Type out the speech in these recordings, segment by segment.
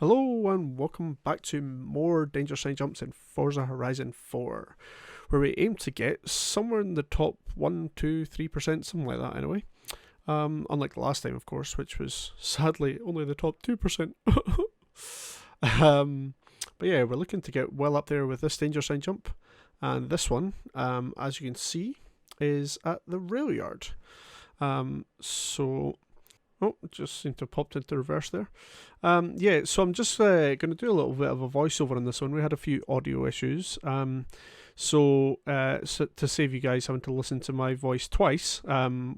Hello and welcome back to more Dangersign jumps in Forza Horizon 4, where we aim to get somewhere in the top 1, 2, 3%, something like that anyway. Unlike the last time, of course, which was sadly only the top 2%. But yeah, we're looking to get well up there with this Dangersign jump, and this one, as you can see, is at the rail yard. Oh, it just seemed to have popped into reverse there. Yeah, so I'm just going to do a little bit of a voiceover on this one. We had a few audio issues. So to save you guys having to listen to my voice twice,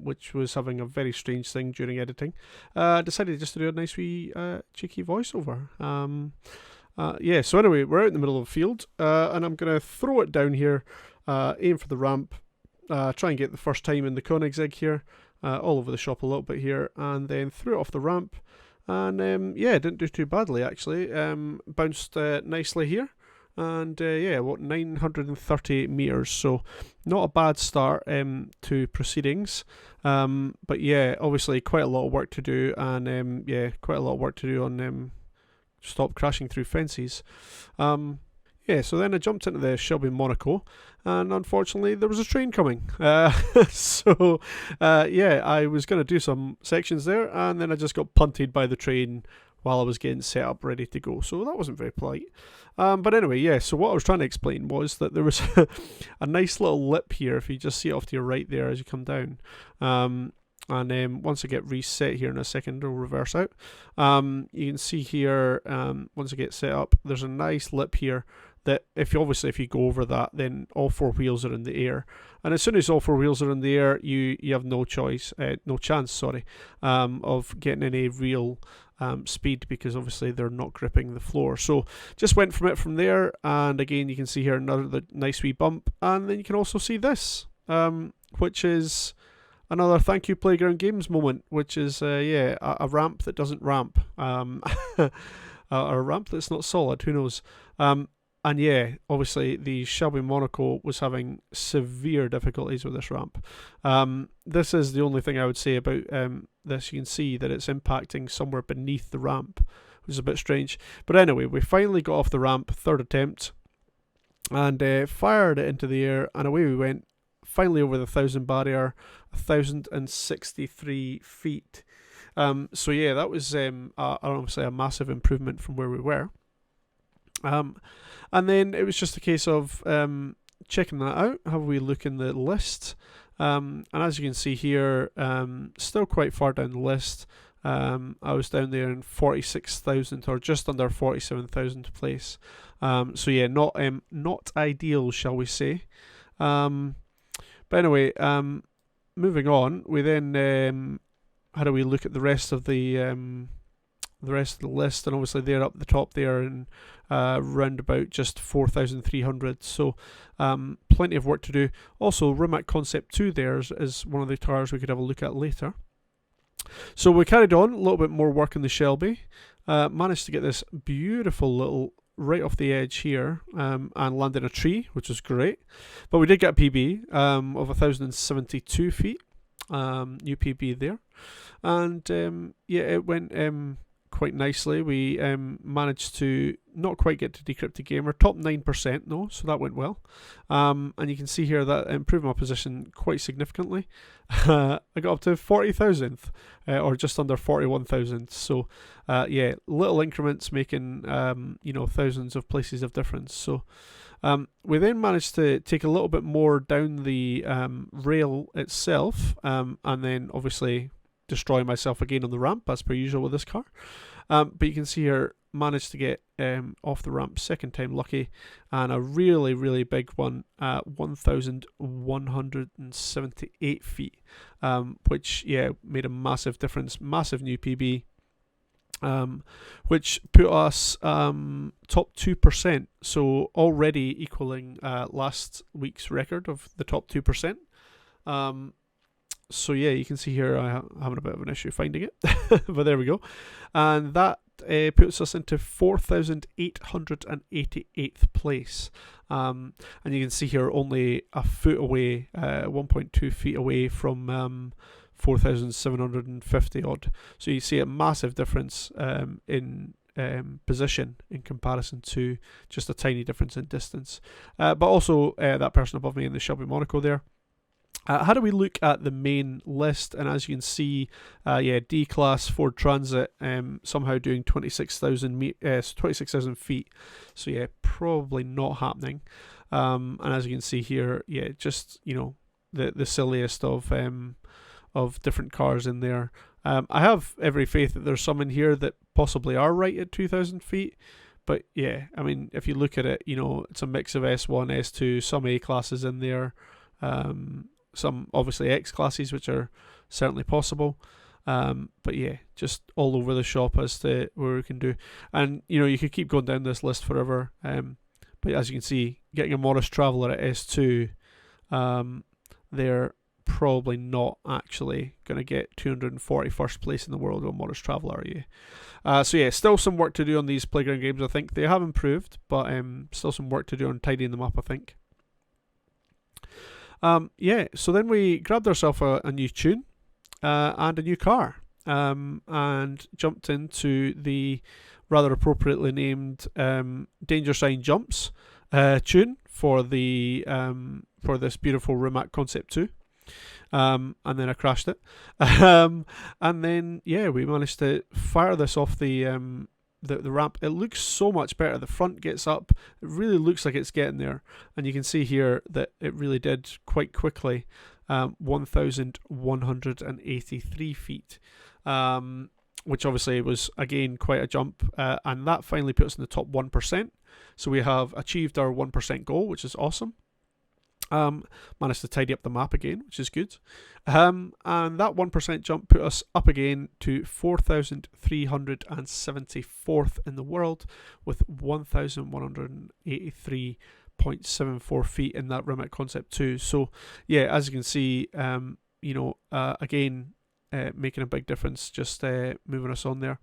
which was having a very strange thing during editing, I decided just to do a nice wee cheeky voiceover. Yeah, so anyway, we're out in the middle of a field, and I'm going to throw it down here, aim for the ramp, try and get the first time in the Koenigsegg here. All over the shop a little bit here, and then threw it off the ramp, and yeah, didn't do too badly actually. Bounced nicely here, and yeah, what, 938 meters, so not a bad start to proceedings. But yeah, obviously quite a lot of work to do, and yeah, quite a lot of work to do on stop crashing through fences. Yeah, so then I jumped into the Shelby Monaco, and unfortunately there was a train coming. So yeah, I was going to do some sections there, and then I just got punted by the train while I was getting set up ready to go. So that wasn't very polite. But anyway, yeah, so what I was trying to explain was that there was a nice little lip here, if you just see it off to your right there as you come down. And once I get reset here in a second, it'll reverse out. You can see here, once I get set up, there's a nice lip here that if you go over that, then all four wheels are in the air. And as soon as all four wheels are in the air, you have no chance, of getting any real speed, because obviously they're not gripping the floor. So just went from it from there, and again you can see here another nice wee bump, and then you can also see this, which is another thank you Playground Games moment, which is yeah, a ramp that doesn't ramp, a ramp that's not solid, who knows. And yeah, obviously the Shelby Monaco was having severe difficulties with this ramp. This is the only thing I would say about this. You can see that it's impacting somewhere beneath the ramp, which is a bit strange. But anyway, we finally got off the ramp, third attempt, and fired it into the air, and away we went. Finally over the 1,000 barrier, 1,063 feet. So yeah, that was obviously a massive improvement from where we were. And then it was just a case of checking that out, have a wee look in the list. And as you can see here, still quite far down the list. I was down there in 46,000, or just under 47,000 place. So yeah, not ideal, shall we say. But anyway, moving on, we then had a wee look at the rest of the list, and obviously they're up the top there, and round about just 4,300. So plenty of work to do. Also, Rimac Concept 2 there is one of the cars we could have a look at later. So we carried on, a little bit more work in the Shelby. Managed to get this beautiful little right off the edge here, and land in a tree, which was great. But we did get a PB of 1,072 feet, new PB there, and yeah, it went quite nicely. We managed to not quite get to Decrypted Gamer, top 9% though, so that went well. And you can see here that improved my position quite significantly. I got up to 40,000th, or just under 41,000. So yeah, little increments making thousands of places of difference. So we then managed to take a little bit more down the rail itself, and then obviously destroy myself again on the ramp, as per usual with this car. But you can see here, managed to get off the ramp second time lucky, and a really, really big one at 1,178 feet, which yeah, made a massive difference, massive new PB, which put us top 2%, so already equaling last week's record of the top 2%. So yeah, you can see here I'm having a bit of an issue finding it, but there we go. And that puts us into 4,888th place. And you can see here only a foot away, 1.2 feet away from 4,750 odd. So you see a massive difference in position in comparison to just a tiny difference in distance. But also that person above me in the Shelby Monaco there. How do we look at the main list? And as you can see, D-Class Ford Transit somehow doing 26,000 feet. So yeah, probably not happening. And as you can see here, yeah, just, you know, the silliest of different cars in there. I have every faith that there's some in here that possibly are right at 2,000 feet. But yeah, I mean, if you look at it, you know, it's a mix of S1, S2, some A classes in there. Some obviously X classes, which are certainly possible. But yeah, just all over the shop as to where we can do. And, you know, you could keep going down this list forever. But as you can see, getting a Morris Traveller at S2, they're probably not actually going to get 241st place in the world on Morris Traveller, are you? So yeah, still some work to do on these playground games, I think. They have improved, but still some work to do on tidying them up, I think. Yeah, so then we grabbed ourselves a new tune and a new car, and jumped into the rather appropriately named Dangersign Jumps tune for the for this beautiful Rimac Concept 2. And then I crashed it. And then yeah, we managed to fire this off the ramp. It looks so much better. The front gets up. It really looks like it's getting there. And you can see here that it really did quite quickly. 1,183 feet. Which obviously was, again, quite a jump. And that finally put us in the top 1%. So we have achieved our 1% goal, which is awesome. Managed to tidy up the map again, which is good. And that 1% jump put us up again to 4,374th in the world with 1,183.74 feet in that Rimac Concept 2. So yeah, as you can see, you know, again, making a big difference, just moving us on there.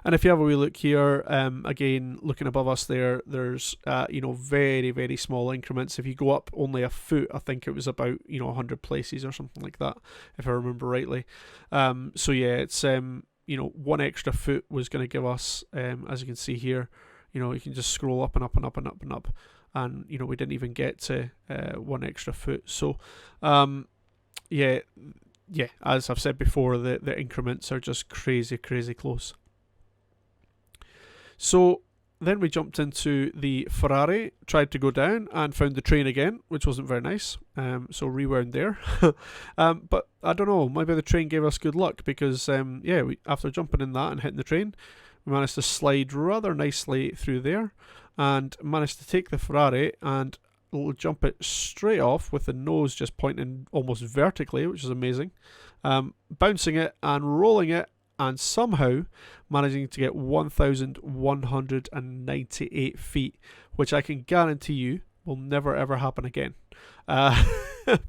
And if you have a wee look here, again, looking above us there's, you know, very, very small increments. If you go up only a foot, I think it was about, you know, 100 places or something like that, if I remember rightly. So yeah, it's, you know, one extra foot was going to give us, as you can see here, you know, you can just scroll up and up and up and up and up. And, you know, we didn't even get to one extra foot. So, yeah, as I've said before, the increments are just crazy, crazy close. So then we jumped into the Ferrari, tried to go down and found the train again, which wasn't very nice. So rewound there. But I don't know, maybe the train gave us good luck because, yeah, after jumping in that and hitting the train, we managed to slide rather nicely through there and managed to take the Ferrari and jump it straight off with the nose just pointing almost vertically, which is amazing. Bouncing it and rolling it, and somehow managing to get 1,198 feet, which I can guarantee you will never ever happen again.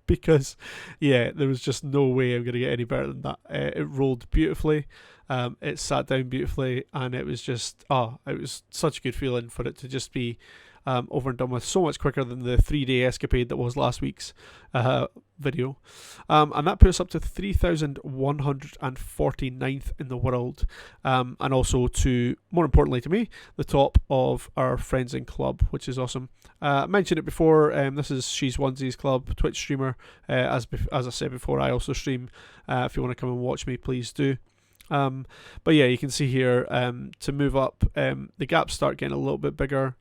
Because, yeah, there was just no way I'm going to get any better than that. It rolled beautifully, it sat down beautifully, and it was just, it was such a good feeling for it to just be over and done with so much quicker than the 3-day escapade that was last week's video. And that put us up to 3,149th in the world, and also to, more importantly to me, the top of our Friends in Club, which is awesome. I mentioned it before, this is She's Onesies Club, Twitch streamer. As I said before, I also stream. If you want to come and watch me, please do. But yeah, you can see here, to move up, the gaps start getting a little bit bigger.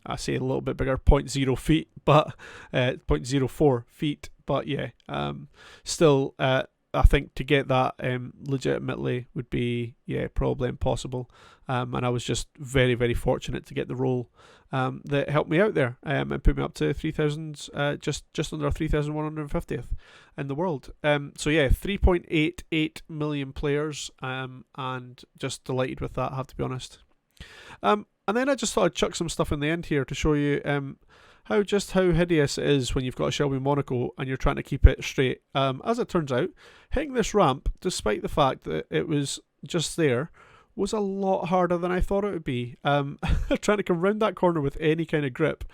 I say a little bit bigger, 0.0 feet, but 0.04 feet. But yeah, still, I think to get that legitimately would be, yeah, probably impossible. And I was just very, very fortunate to get the role that helped me out there and put me up to 3,000, just under 3,150th in the world. So yeah, 3.88 million players, and just delighted with that, I have to be honest. And then I just thought I'd chuck some stuff in the end here to show you how hideous it is when you've got a Shelby Monaco and you're trying to keep it straight. As it turns out, hitting this ramp, despite the fact that it was just there, was a lot harder than I thought it would be. Trying to come round that corner with any kind of grip,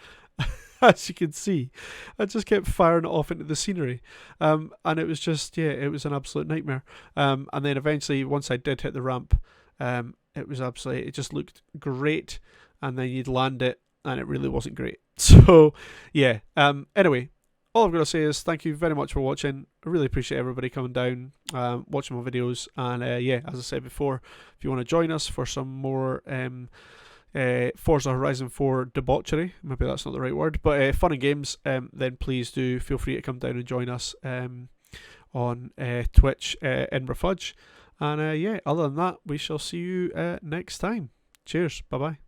as you can see, I just kept firing it off into the scenery. And it was just, yeah, it was an absolute nightmare. And then eventually, once I did hit the ramp, It was absolutely, it just looked great, and then you'd land it and it really wasn't great. So yeah, anyway, all I've got to say is thank you very much for watching. I really appreciate everybody coming down, watching my videos, and yeah, as I said before, if you want to join us for some more Forza Horizon 4 debauchery, maybe that's not the right word, but fun and games, then please do feel free to come down and join us on Twitch, EdinburghFudge. And yeah, other than that, we shall see you next time. Cheers, bye bye.